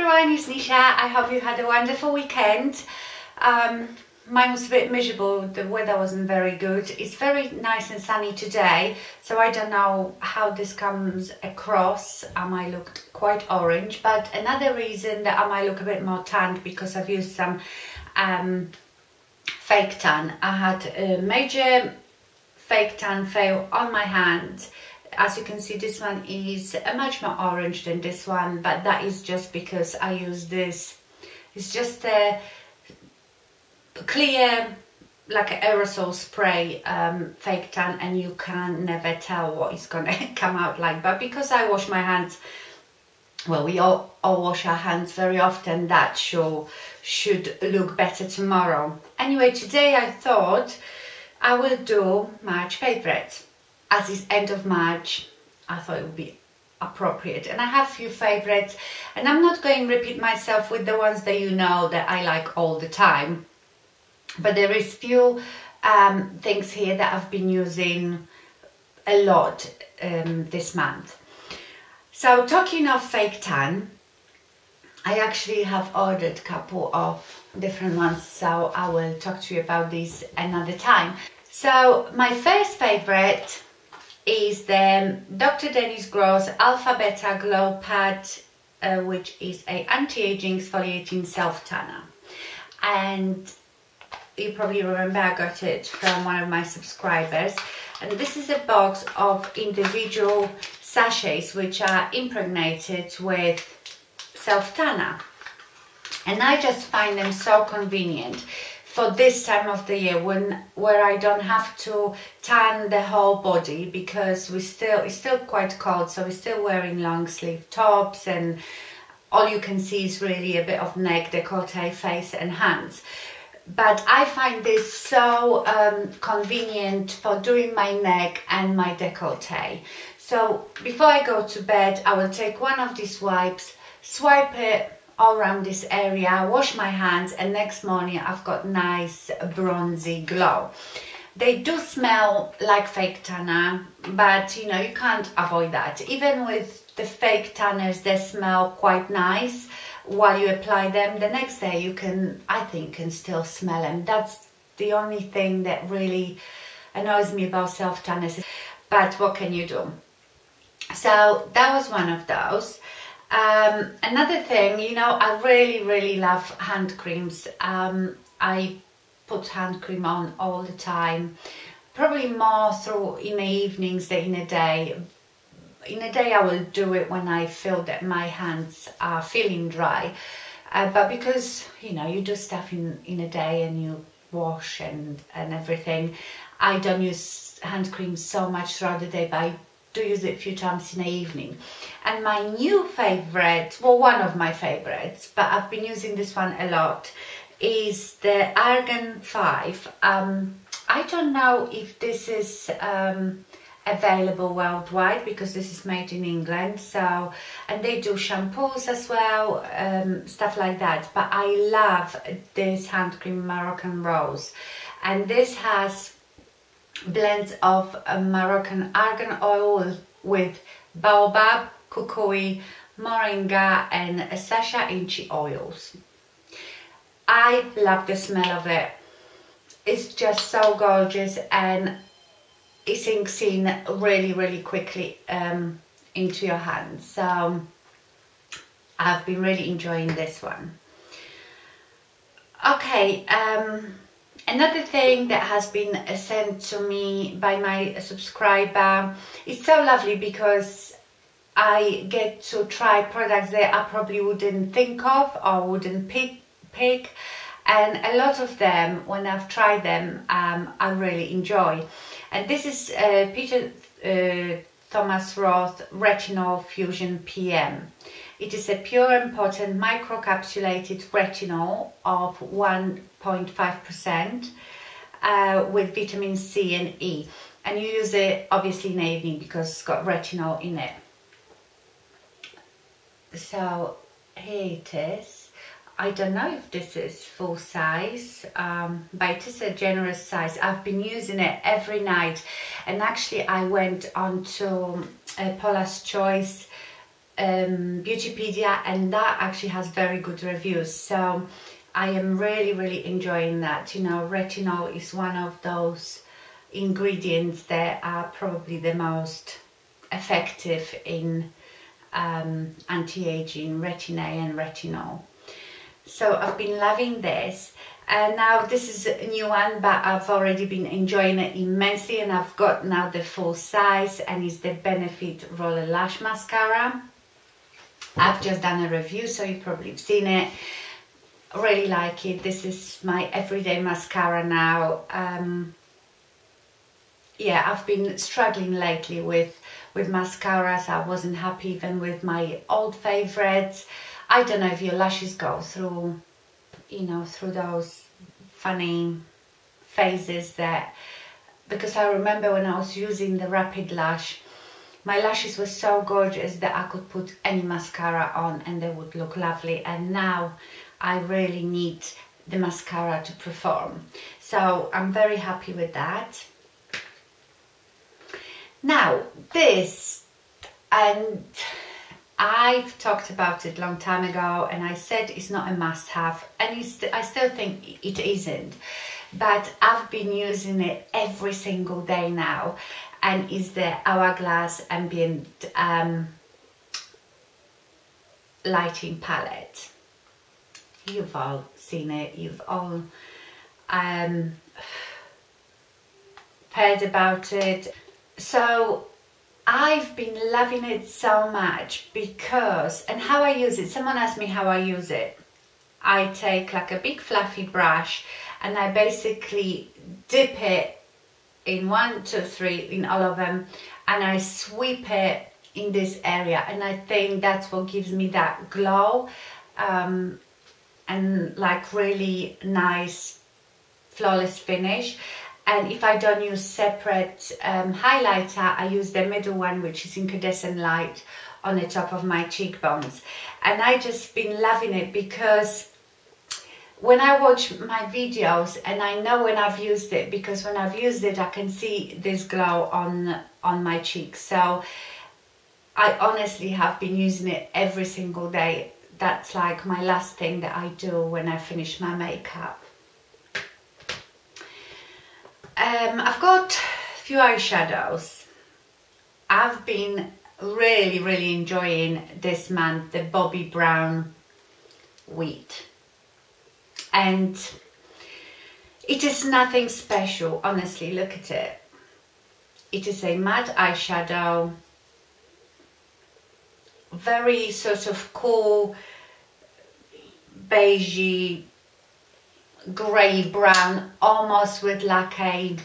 everyone, it's Nisha. I hope you had a wonderful weekend. Mine was a bit miserable, the weather wasn't very good. It's very nice and sunny today, so I don't know how this comes across. I might look quite orange, but another reason that I might look a bit more tanned because I've used some fake tan. I had a major fake tan fail on my hand. As you can see, this one is much more orange than this one, but that is just because I use this. It's just a clear, like an aerosol spray fake tan, and you can never tell what is gonna come out like. But because I wash my hands, well, we all wash our hands very often, that should look better tomorrow. Anyway, today I thought I will do March favourites. As it's end of March, I thought it would be appropriate, and I have a few favourites, and I'm not going to repeat myself with the ones that you know that I like all the time, but there is few things here that I've been using a lot this month. So talking of fake tan, I actually have ordered a couple of different ones, so I will talk to you about these another time. So my first favourite is the Dr. Dennis Gross Alpha Beta Glow Pad, which is a anti-aging exfoliating self tanner. And you probably remember I got it from one of my subscribers. And this is a box of individual sachets which are impregnated with self tanner. And I just find them so convenient for this time of the year where I don't have to tan the whole body, because it's still quite cold, so we're still wearing long sleeve tops and all you can see is really a bit of neck, decollete, face and hands. But I find this so convenient for doing my neck and my decollete. So before I go to bed, I will take one of these wipes, swipe it all around this area, wash my hands, and next morning I've got nice bronzy glow. They do smell like fake tanner, but you know, you can't avoid that. Even with the fake tanners, they smell quite nice while you apply them. The next day you can, I think, can still smell them. That's the only thing that really annoys me about self tanners, but what can you do? So that was one of those. Another thing, you know, I really love hand creams. I put hand cream on all the time, probably more through in the evenings than in a day. In a day I will do it when I feel that my hands are feeling dry, but because, you know, you do stuff in a day and you wash and everything, I don't use hand cream so much throughout the day, but I do use it a few times in the evening. And my new favourite, well, one of my favourites, but I've been using this one a lot, is the Argan 5. I don't know if this is available worldwide, because this is made in England, so, and they do shampoos as well, stuff like that, but I love this hand cream Moroccan Rose, and this has blends of Moroccan argan oil with baobab, kukui, moringa and sasha inchi oils. I love the smell of it. It's just so gorgeous, and it sinks in really quickly into your hands. So I've been really enjoying this one. Okay, another thing that has been sent to me by my subscriber, it's so lovely because I get to try products that I probably wouldn't think of or wouldn't pick, and a lot of them, when I've tried them, I really enjoy. And this is Peter Thomas Roth Retinol Fusion PM. It is a pure and potent microcapsulated retinol of 1.5% with vitamin C and E. And you use it obviously in the evening because it's got retinol in it. So here it is. I don't know if this is full size, but it is a generous size. I've been using it every night, and actually I went on to Paula's Choice Beautypedia, and that actually has very good reviews, so I am really enjoying that. You know, retinol is one of those ingredients that are probably the most effective in anti-aging, retin-A and retinol. So I've been loving this, and now this is a new one, but I've already been enjoying it immensely, and I've got now the full size, and it's the Benefit Roller Lash Mascara. I've just done a review, so you probably have seen it. Really like it. This is my everyday mascara now. Yeah, I've been struggling lately with mascaras. I wasn't happy even with my old favorites. I don't know if your lashes go through, you know, through those funny phases that, because I remember when I was using the Rapid Lash, my lashes were so gorgeous that I could put any mascara on and they would look lovely, and now I really need the mascara to perform. So I'm very happy with that. Now this, and I've talked about it a long time ago, and I said it's not a must-have, and I still think it isn't, but I've been using it every single day now, and it's the Hourglass Ambient Lighting Palette. You've all seen it, you've all heard about it. So I've been loving it so much because, and how I use it, someone asked me how I use it. I take like a big fluffy brush and I basically dip it in 1, 2, 3 in all of them, and I sweep it in this area, and I think that's what gives me that glow and like really nice flawless finish. And if I don't use separate highlighter, I use the middle one, which is incandescent light, on the top of my cheekbones. And I just been loving it because when I watch my videos, and I know when I've used it, because when I've used it, I can see this glow on my cheeks. So I honestly have been using it every single day. That's like my last thing that I do when I finish my makeup. I've got a few eyeshadows. I've been really enjoying this month the Bobbi Brown Wheat, and it is nothing special, honestly. Look at it. It is a matte eyeshadow, very sort of cool beigey grey brown, almost with like a,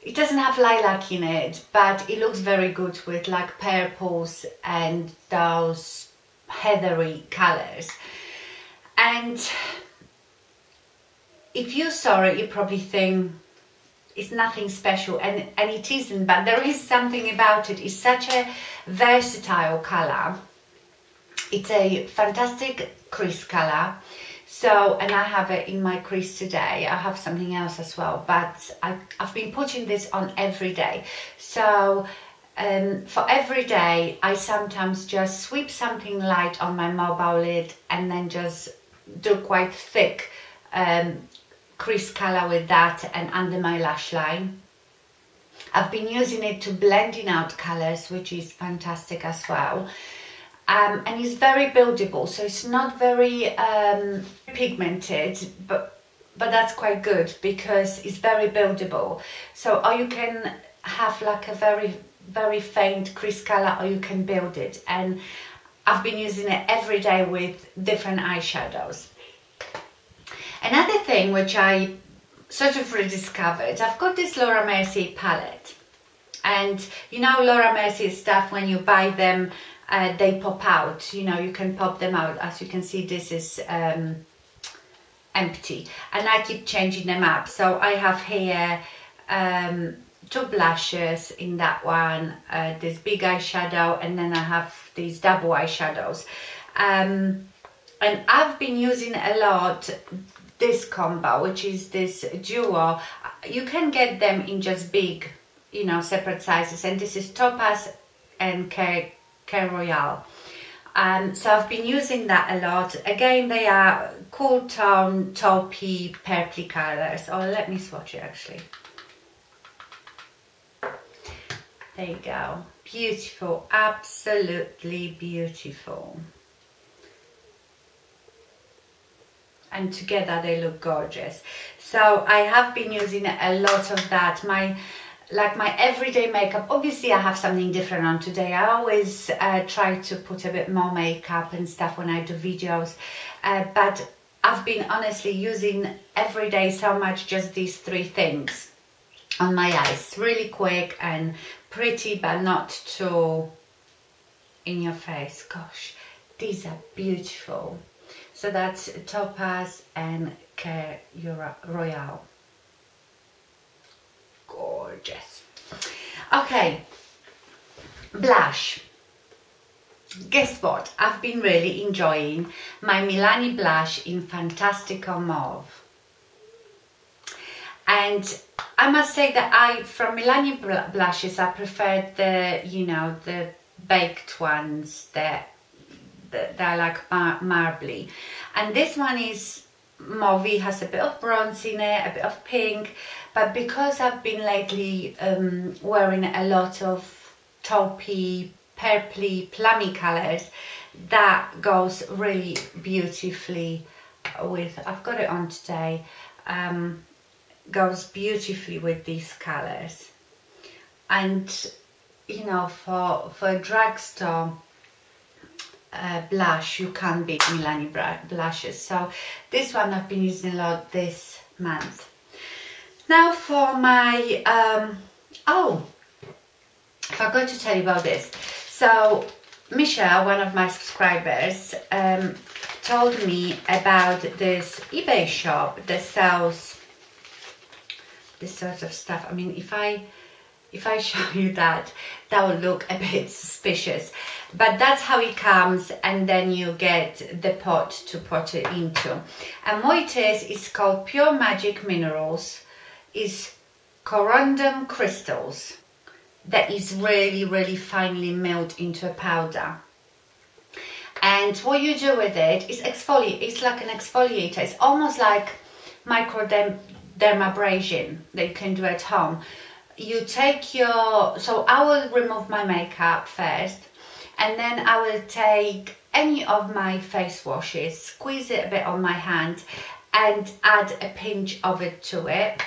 it doesn't have lilac in it, but it looks very good with like purples and those heathery colors. And if you saw it, you probably think it's nothing special, and it isn't, but there is something about it. It's such a versatile color. It's a fantastic crease color. So, and I have it in my crease today. I have something else as well, but I've been putting this on every day. So for every day, I sometimes just sweep something light on my mobile lid and then just do quite thick crease color with that and under my lash line. I've been using it to blending out colors, which is fantastic as well. And it's very buildable, so it's not very pigmented, but that's quite good because it's very buildable. So, or you can have like a very faint crease color, or you can build it. And I've been using it every day with different eyeshadows. Another thing which I sort of rediscovered, I've got this Laura Mercier palette, and you know Laura Mercier stuff, when you buy them, they pop out, you know, you can pop them out. As you can see, this is empty, and I keep changing them up. So I have here 2 blushes in that one, this big eyeshadow, and then I have these double eyeshadows. And I've been using a lot this combo, which is this duo. You can get them in just big, you know, separate sizes, and this is Topaz and Care Royale. So I've been using that a lot. Again, they are cool tone, taupey, purpley colours. Oh, let me swatch it actually. There you go. Beautiful, absolutely beautiful. And together they look gorgeous. So I have been using a lot of that. My everyday makeup, obviously I have something different on today. I always try to put a bit more makeup and stuff when I do videos, but I've been honestly using every day so much just these three things on my eyes. Really quick and pretty, but not too in your face. Gosh, these are beautiful. So that's Topaz and Care Royale. Gorgeous. Okay, blush. Guess what? I've been really enjoying my Milani blush in Fantastico Mauve. And I must say that from Milani blushes, I prefer the, you know, the baked ones, they're like marbly. And this one is mauve, has a bit of bronze in it, a bit of pink, but because I've been lately wearing a lot of taupey, purpley, plummy colours, that goes really beautifully with, I've got it on today, goes beautifully with these colours. And you know, for a drugstore blush, you can't beat Milani blushes. So this one I've been using a lot this month. Now for my oh, I forgot to tell you about this. So Michelle, one of my subscribers, told me about this eBay shop that sells this sort of stuff. I mean, if I show you that will look a bit suspicious, but that's how it comes, and then you get the pot to put it into. And what it is called Pure Magic Minerals. Is corundum crystals that is really finely milled into a powder. And what you do with it is exfoliate. It's like an exfoliator. It's almost like microdermabrasion that you can do at home. You take your, so I will remove my makeup first, and then I will take any of my face washes, squeeze it a bit on my hand and add a pinch of it to it,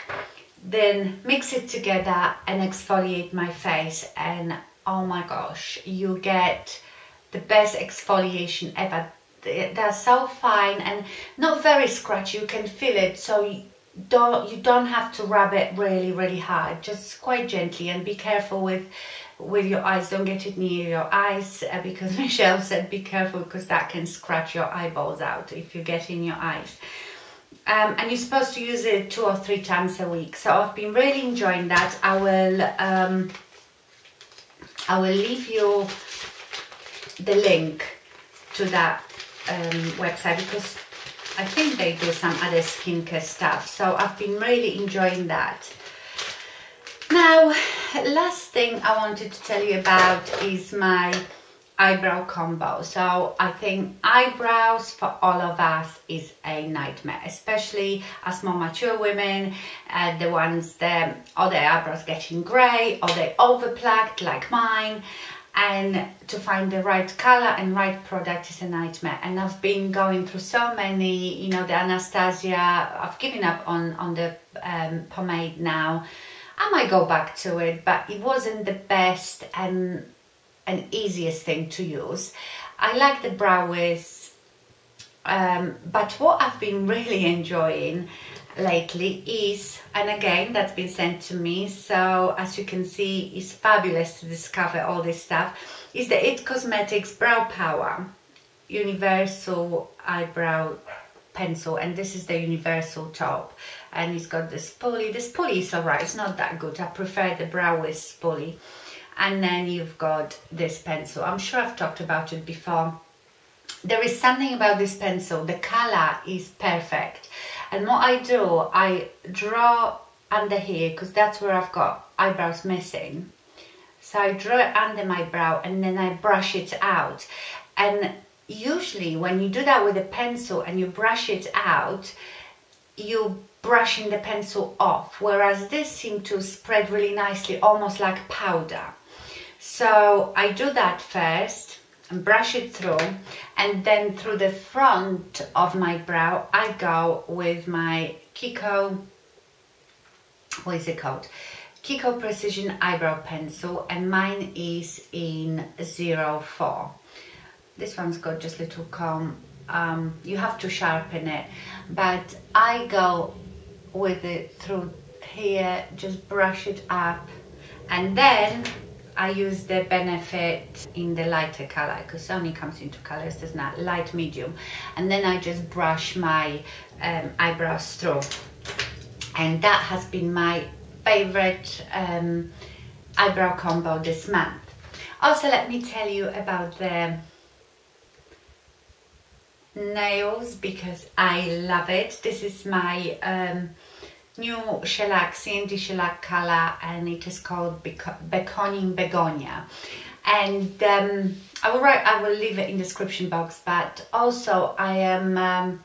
then mix it together and exfoliate my face, and oh my gosh, you get the best exfoliation ever. They're so fine and not very scratchy. You can feel it, so you don't have to rub it really hard, just quite gently. And be careful with your eyes, don't get it near your eyes, because Michelle said be careful because that can scratch your eyeballs out if you get in your eyes. And you're supposed to use it 2 or 3 times a week. So I've been really enjoying that. I will leave you the link to that website, because I think they do some other skincare stuff. So I've been really enjoying that. Now, last thing I wanted to tell you about is my eyebrow combo. So I think eyebrows for all of us is a nightmare, especially as more mature women, the ones that all their eyebrows getting grey or they overplucked like mine, and to find the right color and right product is a nightmare. And I've been going through so many, you know, the Anastasia, I've given up on the pomade now. I might go back to it, but it wasn't the best and easiest thing to use. I like the Brow Wiz, but what I've been really enjoying lately is, and again that's been sent to me, so as you can see it's fabulous to discover all this stuff, is the It Cosmetics Brow Power Universal Eyebrow Pencil, and this is the universal taupe, and it's got the spoolie. The spoolie is alright, it's not that good. I prefer the Brow Wiz spoolie. And then you've got this pencil. I'm sure I've talked about it before. There is something about this pencil, the color is perfect. And what I do, I draw under here, because that's where I've got eyebrows missing. So I draw it under my brow and then I brush it out. And usually when you do that with a pencil and you brush it out, you're brushing the pencil off, whereas this seemed to spread really nicely, almost like powder. So I do that first and brush it through, and then through the front of my brow I go with my Kiko, what is it called? Kiko Precision Eyebrow Pencil, and mine is in 04. This one's got just little comb. You have to sharpen it, but I go with it through here, just brush it up, and then I use the Benefit in the lighter color, because it only comes in two colors, there's not light, medium, and then I just brush my eyebrows through, and that has been my favorite eyebrow combo this month. Also, let me tell you about the nails, because I love it. This is my new shellac, CND Shellac color, and it is called Beconing Begonia. And I will leave it in the description box, but also I am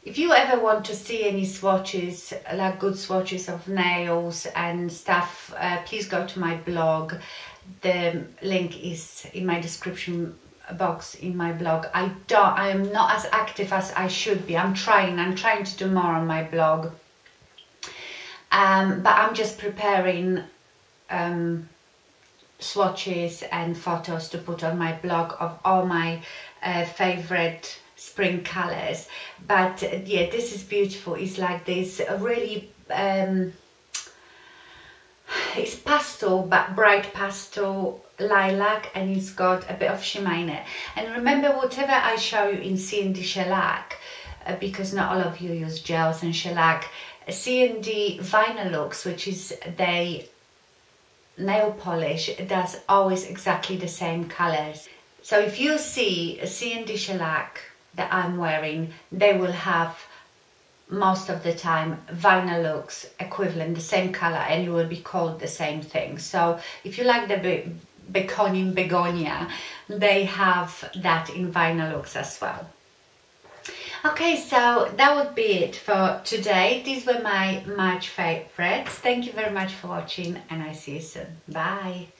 if you ever want to see any swatches, like good swatches of nails and stuff, please go to my blog. The link is in my description box in my blog. I am not as active as I should be. I'm trying to do more on my blog, but I'm just preparing swatches and photos to put on my blog of all my favorite spring colors. But yeah, this is beautiful. It's like this really it's pastel, but bright pastel lilac, and it's got a bit of shimmer in it. And remember, whatever I show you in CND Shellac, because not all of you use gels and shellac, CND Vinylux, which is the nail polish, does always exactly the same colors. So if you see a CND Shellac that I'm wearing, they will have most of the time Vinylux equivalent, the same color, and it will be called the same thing. So if you like the Beconing Begonia, they have that in Vinylux as well. Okay, so that would be it for today. These were my March favorites. Thank you very much for watching, and I see you soon. Bye.